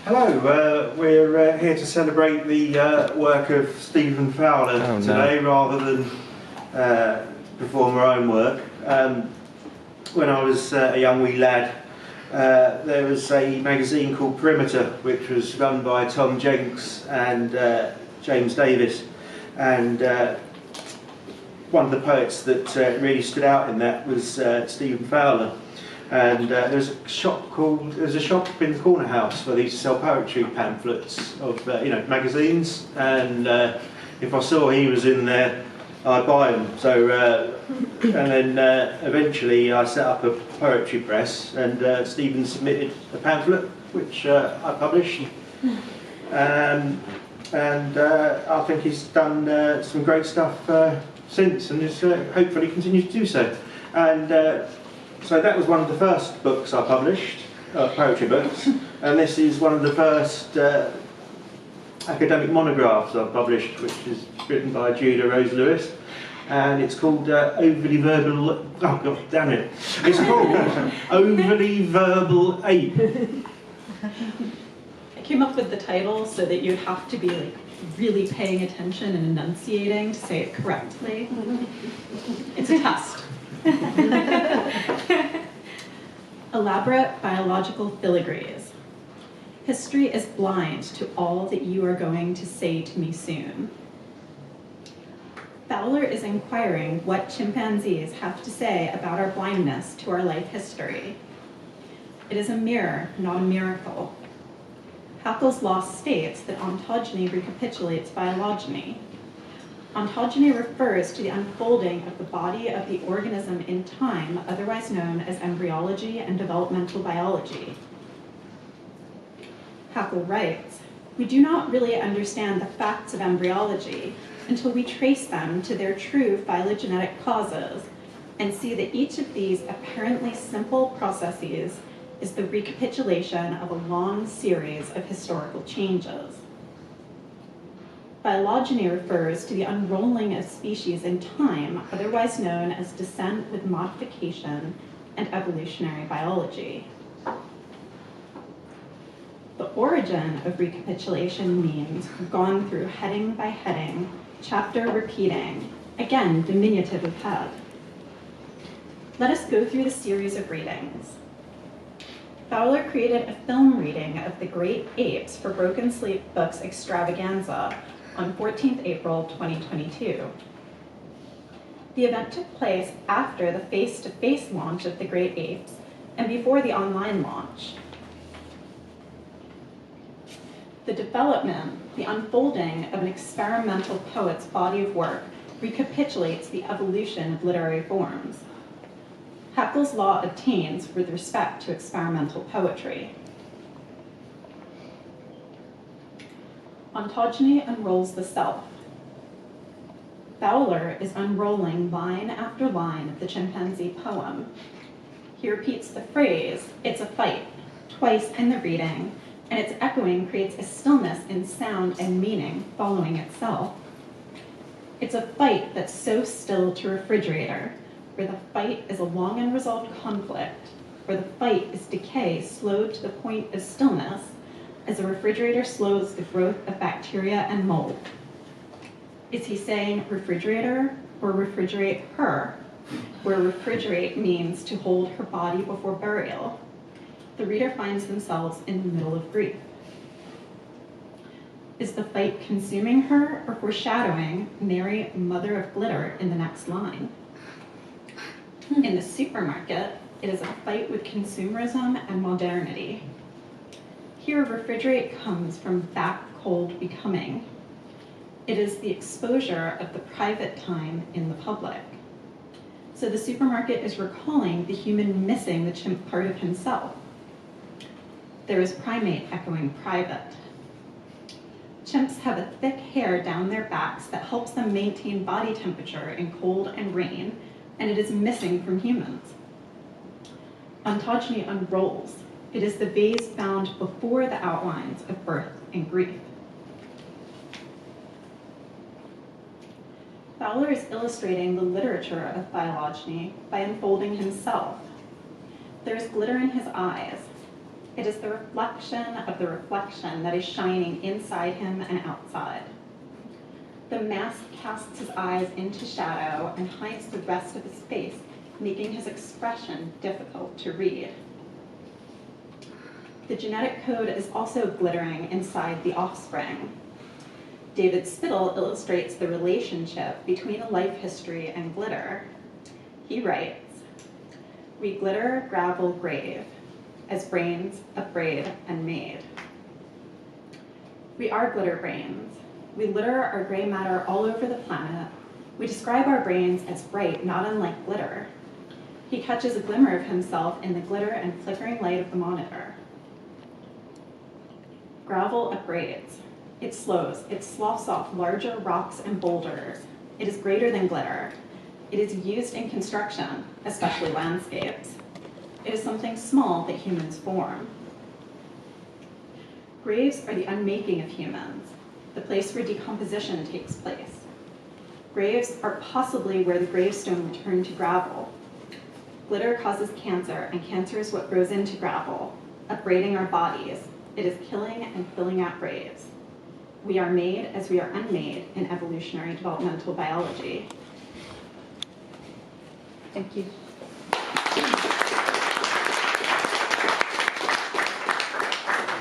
Hello, we're here to celebrate the work of Stephen Fowler today, rather than perform our own work. When I was a young wee lad, there was a magazine called Perimeter, which was run by Tom Jenks and James Davis, and one of the poets that really stood out in that was Stephen Fowler. And there's a shop in the corner house where they used to sell poetry pamphlets of magazines, and if I saw he was in there, I'd buy them. So and then eventually I set up a poetry press, and Stephen submitted a pamphlet which I published, and I think he's done some great stuff since, and is hopefully continues to do so. And so that was one of the first books I published, poetry books, and this is one of the first academic monographs I've published, which is written by Judah Rose Lewis, and it's called Overly Verbal. Oh God, damn it! It's called Overly Verbal Ape. I came up with the title so that you'd have to be like really paying attention and enunciating to say it correctly. It's a test. Elaborate biological filigrees. History is blind to all that you are going to say to me soon. Fowler is inquiring what chimpanzees have to say about our blindness to our life history. It is a mirror, not a miracle. Haeckel's law states that ontogeny recapitulates phylogeny. Ontogeny refers to the unfolding of the body of the organism in time, otherwise known as embryology and developmental biology. Haeckel writes, "We do not really understand the facts of embryology until we trace them to their true phylogenetic causes and see that each of these apparently simple processes is the recapitulation of a long series of historical changes." Phylogeny refers to the unrolling of species in time, otherwise known as descent with modification and evolutionary biology. The origin of recapitulation means gone through heading by heading, chapter repeating, again diminutive of head. Let us go through the series of readings. Fowler created a film reading of The Great Apes for Broken Sleep Books Extravaganza on 14th April 2022. The event took place after the face-to-face launch of The Great Apes and before the online launch. The development, the unfolding of an experimental poet's body of work recapitulates the evolution of literary forms. Haeckel's law obtains with respect to experimental poetry. Ontogeny unrolls the self. Fowler is unrolling line after line of the chimpanzee poem. He repeats the phrase, "It's a fight," twice in the reading, and its echoing creates a stillness in sound and meaning following itself. It's a fight that's so still to refrigerator, where the fight is a long unresolved conflict, where the fight is decay slowed to the point of stillness, as a refrigerator slows the growth of bacteria and mold. Is he saying refrigerator or refrigerate her, where refrigerate means to hold her body before burial? The reader finds themselves in the middle of grief. Is the fight consuming her or foreshadowing Mary, mother of glitter, in the next line? In the supermarket, it is a fight with consumerism and modernity. Here, refrigerate comes from back cold becoming. It is the exposure of the private time in the public. So the supermarket is recalling the human missing the chimp part of himself. There is primate echoing private. Chimps have a thick hair down their backs that helps them maintain body temperature in cold and rain, and it is missing from humans. Ontogeny unrolls. It is the vase found before the outlines of birth and grief. Fowler is illustrating the literature of phylogeny by unfolding himself. There is glitter in his eyes. It is the reflection of the reflection that is shining inside him and outside. The mask casts his eyes into shadow and hides the rest of his face, making his expression difficult to read. The genetic code is also glittering inside the offspring. David Spittle illustrates the relationship between a life history and glitter. He writes, "We glitter, gravel, grave, as brains, afraid, and made." We are glitter brains. We litter our gray matter all over the planet. We describe our brains as bright, not unlike glitter. He catches a glimmer of himself in the glitter and flickering light of the monitor. Gravel abrades. It slows. It sloughs off larger rocks and boulders. It is greater than glitter. It is used in construction, especially landscapes. It is something small that humans form. Graves are the unmaking of humans, the place where decomposition takes place. Graves are possibly where the gravestone will turn to gravel. Glitter causes cancer, and cancer is what grows into gravel, upbraiding our bodies. It is killing and filling out graves. We are made as we are unmade in evolutionary developmental biology. Thank you.